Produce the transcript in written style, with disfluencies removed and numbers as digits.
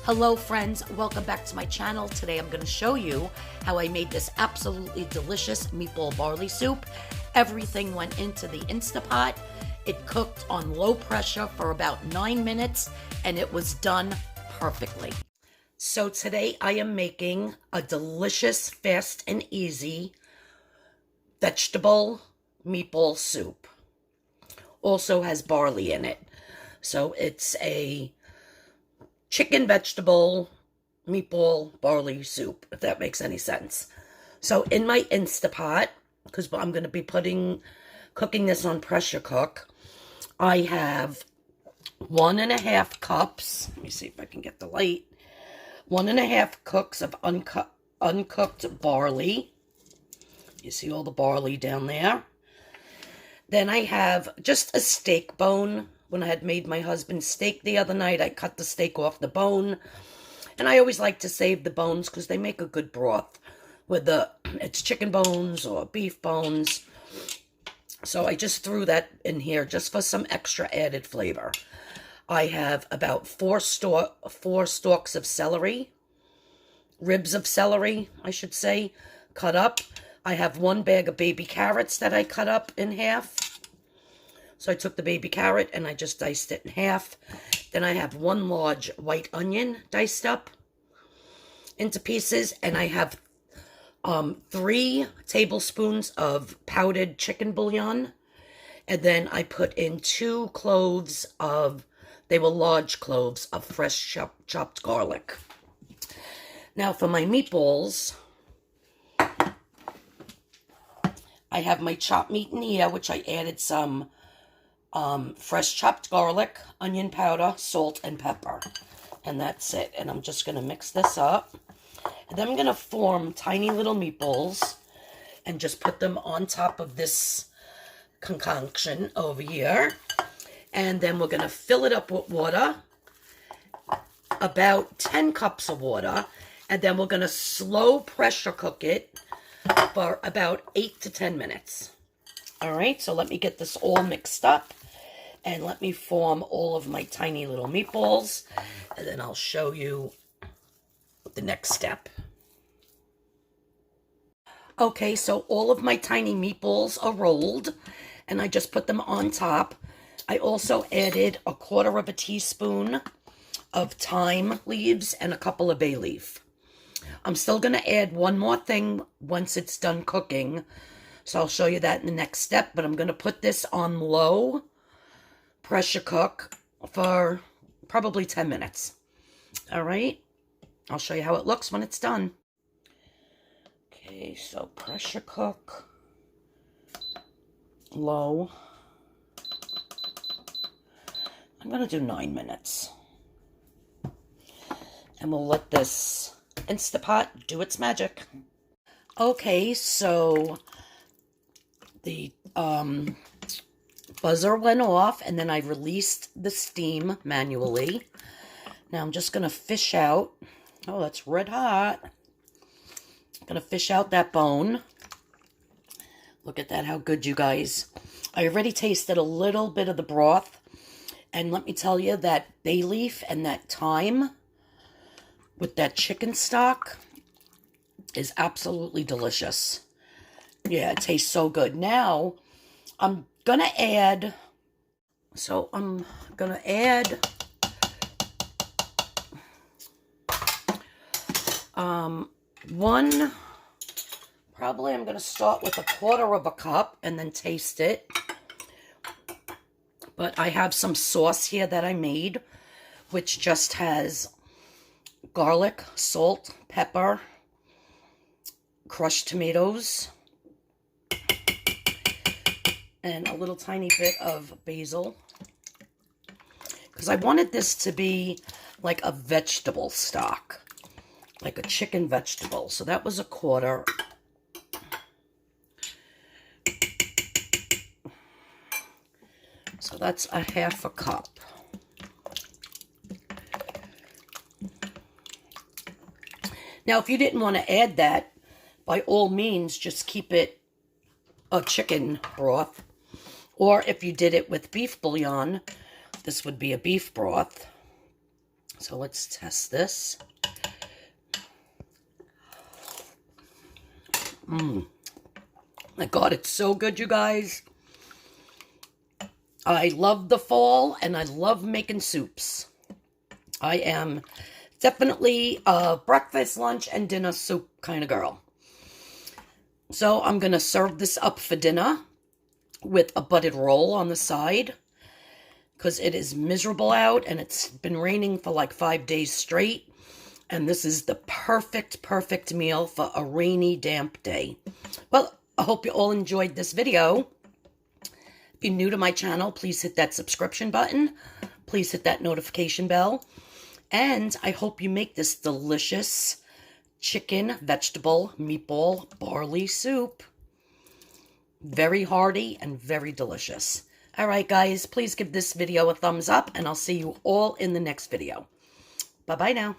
Hello friends, welcome back to my channel. Today I'm going to show you how I made this absolutely delicious meatball barley soup. Everything went into the Instapot. It cooked on low pressure for about 9 minutes and it was done perfectly. So today I am making a delicious, fast and easy vegetable meatball soup. Also has barley in it. So it's a chicken, vegetable, meatball, barley soup, if that makes any sense. So in my Instapot, because I'm going to be cooking this on pressure cook, I have 1.5 cups. Let me see if I can get the light. 1.5 cups of uncooked barley. You see all the barley down there. Then I have just a steak bone. When I had made my husband's steak the other night, I cut the steak off the bone. And I always like to save the bones because they make a good broth. Whether it's chicken bones or beef bones. So I just threw that in here just for some extra added flavor. I have about 4 stalks of celery. Ribs of celery, I should say, cut up. I have 1 bag of baby carrots that I cut up in half. So I took the baby carrot and I just diced it in half. Then I have 1 large white onion diced up into pieces. And I have 3 tablespoons of powdered chicken bouillon. And then I put in 2 cloves of, they were large cloves of fresh chopped garlic. Now for my meatballs, I have my chopped meat in here, which I added some fresh chopped garlic, onion powder, salt, and pepper. And that's it. And I'm just going to mix this up. And then I'm going to form tiny little meatballs and just put them on top of this concoction over here. And then we're going to fill it up with water, about 10 cups of water. And then we're going to slow pressure cook it for about 8 to 10 minutes. All right, so let me get this all mixed up. And let me form all of my tiny little meatballs. And then I'll show you the next step. Okay, so all of my tiny meatballs are rolled. And I just put them on top. I also added 1/4 teaspoon of thyme leaves and a couple of bay leaf. I'm still going to add one more thing once it's done cooking. So I'll show you that in the next step. But I'm going to put this on low pressure cook for probably 10 minutes. All right. I'll show you how it looks when it's done. Okay, so pressure cook, low. I'm going to do 9 minutes. And we'll let this Instapot do its magic. Okay, so the buzzer went off and then I released the steam manually. Now I'm just going to fish out. Oh, that's red hot. I'm going to fish out that bone. Look at that, how good, you guys. I already tasted a little bit of the broth. And let me tell you, that bay leaf and that thyme with that chicken stock is absolutely delicious. Yeah, it tastes so good. Now, I'm going to add, probably I'm going to start with 1/4 cup and then taste it. But I have some sauce here that I made, which just has garlic, salt, pepper, crushed tomatoes, and a little tiny bit of basil. Because I wanted this to be like a vegetable stock, like a chicken vegetable. So that was 1/4. So that's 1/2 cup. Now, if you didn't want to add that, by all means, just keep it a chicken broth. Or if you did it with beef bouillon, this would be a beef broth. So let's test this. My God, it's so good, you guys. I love the fall, and I love making soups. I am definitely a breakfast, lunch, and dinner soup kind of girl. So I'm going to serve this up for dinner with a buttered roll on the side, because it is miserable out, and it's been raining for like 5 days straight. And this is the perfect meal for a rainy, damp day. Well, I hope you all enjoyed this video. If you're new to my channel, please hit that subscription button. Please hit that notification bell. And I hope you make this delicious chicken, vegetable, meatball, barley soup. Very hearty and very delicious. All right, guys, please give this video a thumbs up, and I'll see you all in the next video. Bye-bye now.